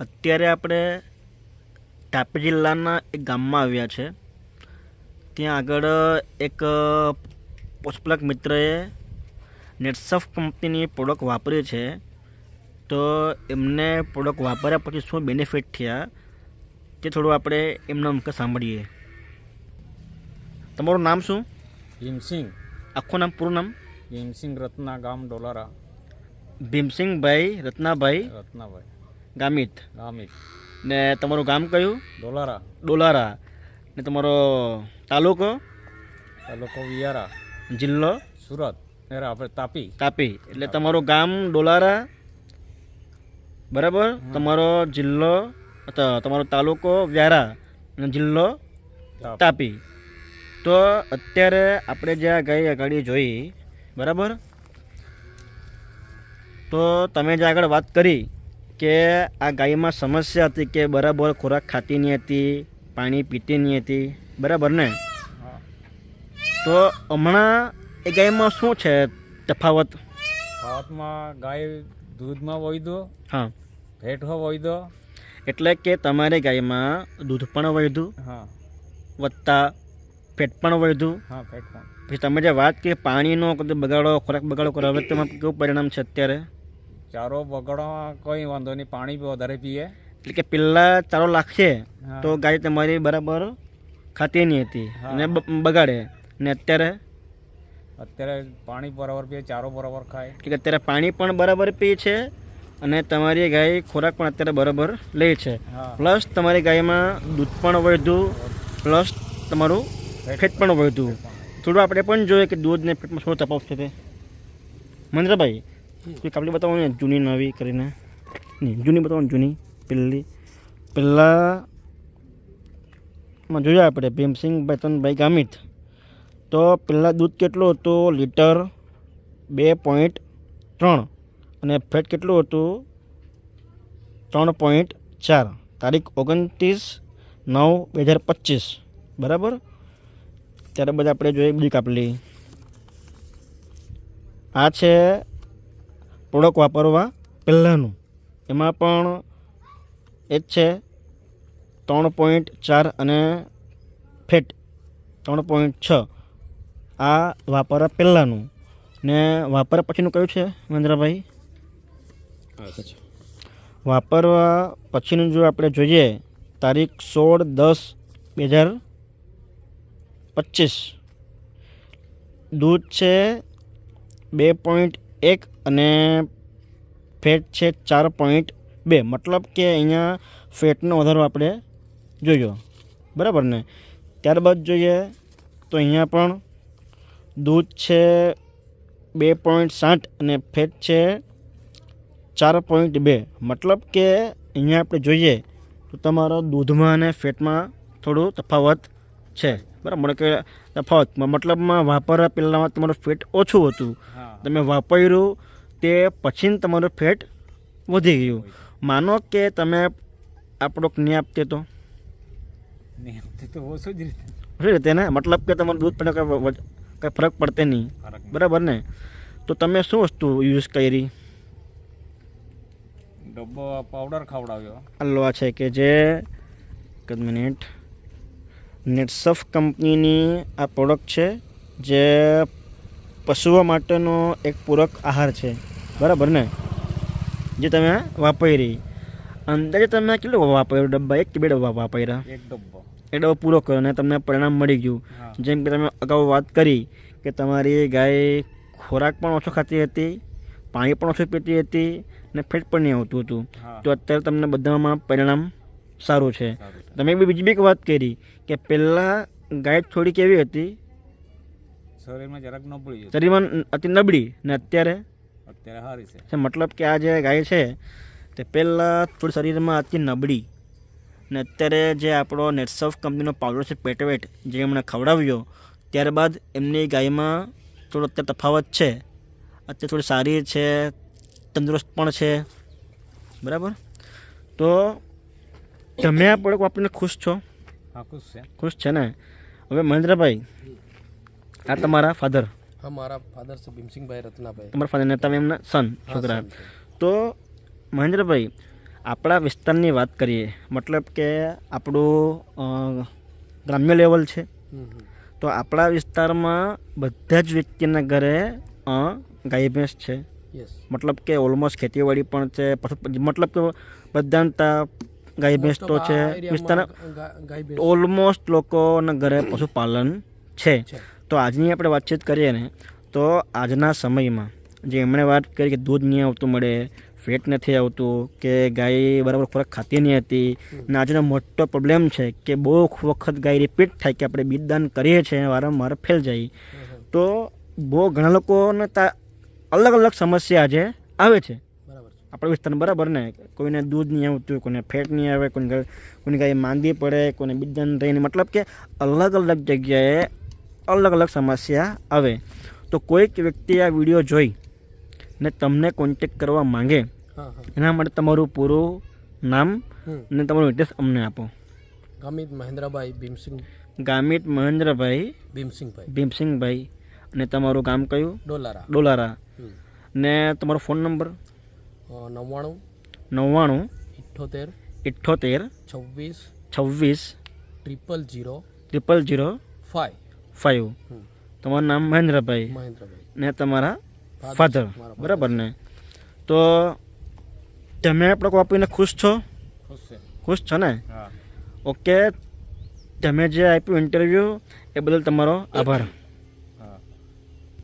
અત્યારે આપણે તાપી જિલ્લાના એક ગામમાં આવ્યા છે. ત્યાં આગળ એક પશુપાલક મિત્રએ નેટસફ કંપનીની પ્રોડક્ટ વાપરી છે. તો એમને પ્રોડક્ટ વાપર્યા પછી શું બેનિફિટ થયા તે થોડું આપણે એમના મુખે સાંભળીએ. તમારું નામ શું? ભીમસિંગ. આખું નામ, પૂરું નામ? ભીમસિંગ રત્ના, ગામ ડોલારા. ભીમસિંગભાઈ રત્નાભાઈ રત્નાભાઈ ગામિત. ગામિત. ને તમારું ગામ કયું? ડોલારા. ડોલારા. ને તમારો તાલુકો? તાલુકો વિયારા. જિલ્લો? સુરત. આપણે તાપી. તાપી. એટલે તમારું ગામ ડોલારા, બરાબર. તમારો જિલ્લો, તમારો તાલુકો વ્યારા અને જિલ્લો તાપી. તો અત્યારે આપણે જે આ ગાય આગળ જોઈ, બરાબર, તો તમે જે આગળ વાત કરી કે આ ગાયમાં સમસ્યા હતી કે બરાબર ખોરાક ખાતી નહીં હતી, પાણી પીતી નહીં હતી, બરાબર ને? તો હમણાં એ ગાયમાં શું છે તફાવત? તફાવતમાં ગાય દૂધમાં વહી દો. હા, ફેટ વહી દો. એટલે કે તમારી ગાયમાં દૂધ પણ વધ્યું, હા, વત્તા ફેટ પણ વધ્યું. હા, ફેટ પણ. પછી તમે જે વાત કરી પાણીનો બગાડો, ખોરાક બગાડો કરો, હવે તેમાં કેવું પરિણામ છે અત્યારે? ચારો બગાડવામાં કોઈ વાંધો નહીં, પાણી બી વધારે પીએ. એટલે કે પહેલાં ચારો લાગશે તો ગાય તમારી બરાબર ખાતી નહીં હતી અને બગાડે, ને અત્યારે પાણી બરાબર પીએ, ચારો બરાબર ખાય. એટલે કે અત્યારે પાણી પણ બરાબર પીએ છે અને તમારી ગાય ખોરાક પણ અત્યારે બરાબર લે છે. પ્લસ તમારી ગાયમાં દૂધ પણ વધ્યું, પ્લસ તમારું ફેટ પણ વધ્યું. થોડું આપણે પણ જોઈએ કે દૂધ ને ફેટમાં શું તફાવત છે તે. મહેન્દ્રભાઈ, કોઈ કાપલી બતાવો ને, જૂની નવી કરીને. નહીં, જૂની બતાવો ને, જૂની પહેલાંમાં જોયા આપણે ભીમસિંગભાઈ તનભાઈ ગામિત. તો પહેલાં દૂધ કેટલું હતું? લીટર 2.3 અને ફેટ કેટલું હતું? 3.4. તારીખ 29/9/2025, બરાબર. ત્યારબાદ આપણે જોઈએ બીજી કાપલી. આ છે પ્રોડક્ટ વાપરવા પહેલાંનું. એમાં પણ એ જ છે 3.4 અને ફેટ 3.6. આ વાપરવા પહેલાંનું. ને વાપરવા પછીનું કયું છે મહેન્દ્રભાઈ? વાપરવા પછીનું જો આપણે જોઈએ તારીખ 16/10/2025. દૂધ છે 2.1 અને ફેટ છે 4.2. મતલબ કે અહીંયા ફેટનો વધારો આપણે જોયો, બરાબર ને? ત્યારબાદ જોઈએ તો અહીંયા પણ દૂધ છે 2.7 અને ફેટ છે 4.2. મતલબ કે અહીંયા આપણે જોઈએ તો તમારો દૂધમાં અને ફેટમાં થોડું તફાવત છે, બરાબર કે? તફાવત મતલબમાં વાપરવા પહેલાં તમારું ફેટ ઓછું હતું, તમે વાપર્યું તે પછી તમારું ફેટ વધી ગયું. માનો કે તમે આ પ્રોડક્ટ નહીં આપતે તો ઓછું જ રીતે ને, મતલબ કે તમારું દૂધ પણ કંઈ ફરક પડતે નહીં, બરાબર ને? તો તમે શું વસ્તુ યુઝ કરી? ડબ્બો પાવડર ખવડાવ્યો. હલવા છે કે જે મિનિટ નેટસફ કંપનીની આ પ્રોડક્ટ છે, જે પશુઓ માટેનો એક પૂરક આહાર છે, બરાબર ને? જે તમે વાપરી, અંદાજે તમે કેટલું વાપર્યું? ડબ્બા 1 કે 2 ડબ્બા વાપર્યા? એક ડબ્બો. એ ડબ્બો પૂરો કર્યો અને તમને પરિણામ મળી ગયું. જેમ કે તમે અગાઉ વાત કરી કે તમારી ગાય ખોરાક પણ ઓછો ખાતી હતી, પાણી પણ ઓછું પીતી હતી ને ફેટ પણ નહીં આવતું હતું. તો અત્યારે તમને બધામાં પરિણામ સારું છે. તમે બીજી બી વાત કરી કે પહેલાં ગાય થોડી કેવી હતી? શરીરમાં જરાક નબળી, શરીરમાં અતિ નબળી, ને અત્યારે સારી છે. મતલબ કે આ જે ગાય છે તે પહેલાં થોડી શરીરમાં અતિ નબળી, ને અત્યારે જે આપણો નેટસફ કંપનીનો પાવડર છે પેટવેટ, જે એમણે ખવડાવ્યો, ત્યારબાદ એમની ગાયમાં થોડો અત્યારે તફાવત છે. અત્યારે થોડી સારી છે, તંદુરસ્ત પણ છે, બરાબર. તો તમે આ પ્રોડક્ટ વાપરીને ખુશ છો? હા, ખુશ છે. ખુશ છે ને? હવે મહેન્દ્રભાઈ, આ તમારા ફાધર? હા, મારા ફાધર છે ભીમસિંગભાઈ રત્નાભાઈ. તમારા ફાધર ને તમે એમના સન, છોકરા. તો મહેન્દ્રભાઈ, આપણા વિસ્તારની વાત કરીએ, મતલબ કે આપણું ગ્રામ્ય લેવલ છે, તો આપણા વિસ્તારમાં બધા જ વ્યક્તિના ઘરે ગાય ભેંસ છે. યસ. મતલબ કે ઓલમોસ્ટ ખેતીવાડી પણ છે, મતલબ કે બધાને ત્યાં ગાય ભેંસ તો છે. વિસ્તારના ગાય ભેંસ ઓલમોસ્ટ લોકોના ઘરે પશુપાલન છે. છે. તો આજની આપણે વાતચીત કરીએ ને, તો આજના સમયમાં જે એમણે વાત કરી કે દૂધ નહીં આવતું મળે, ફેટ નથી આવતું, કે ગાય બરાબર ખોરાક ખાતી નહીં હતી, ને આજનો મોટો પ્રોબ્લેમ છે કે બહુ વખત ગાય રિપીટ થાય કે આપણે બીજદાન કરીએ છીએ વારંવાર ફેલ જાય, તો બહુ ઘણા લોકોને અલગ અલગ સમસ્યા આજે આવે છે બરાબર છે. આપણા વિસ્તારમાં, બરાબર ને. કોઈને દૂધ નહીં આવતું, કોઈને ફેટ નહીં આવે, કોઈની ગાય માંદી પડે, કોઈને બીજદાન થઈને, મતલબ કે અલગ અલગ જગ્યાએ અલગ અલગ સમસ્યા આવે. તો કોઈક વ્યક્તિ આ વિડીયો જોઈ ને તમને કોન્ટેક્ટ કરવા માંગે, હા હા. એના માટે તમારું પૂરું નામ હમ. અને તમારું એડ્રેસ અમને આપો. ગામિત મહેન્દ્રભાઈ ગામિત મહેન્દ્રભાઈ ભીમસિંહભાઈ ભીમસિંહભાઈ. અને તમારું ગામ કયું? ડોલારા. ડોલારા. ને તમારો ફોન નંબર? 99 99 78 78 26 26 000 000 5. 5. તમારું નામ મહેન્દ્રભાઈ મહેન્દ્રભાઈ. ને તમારા ફાધર, બરાબર ને. તો તમે આપણે આપીને ખુશ છો? ખુશ છે. ખુશ છો ને? હા. ઓકે, તમે જે આપ્યું ઇન્ટરવ્યૂ એ બદલ તમારો આભાર.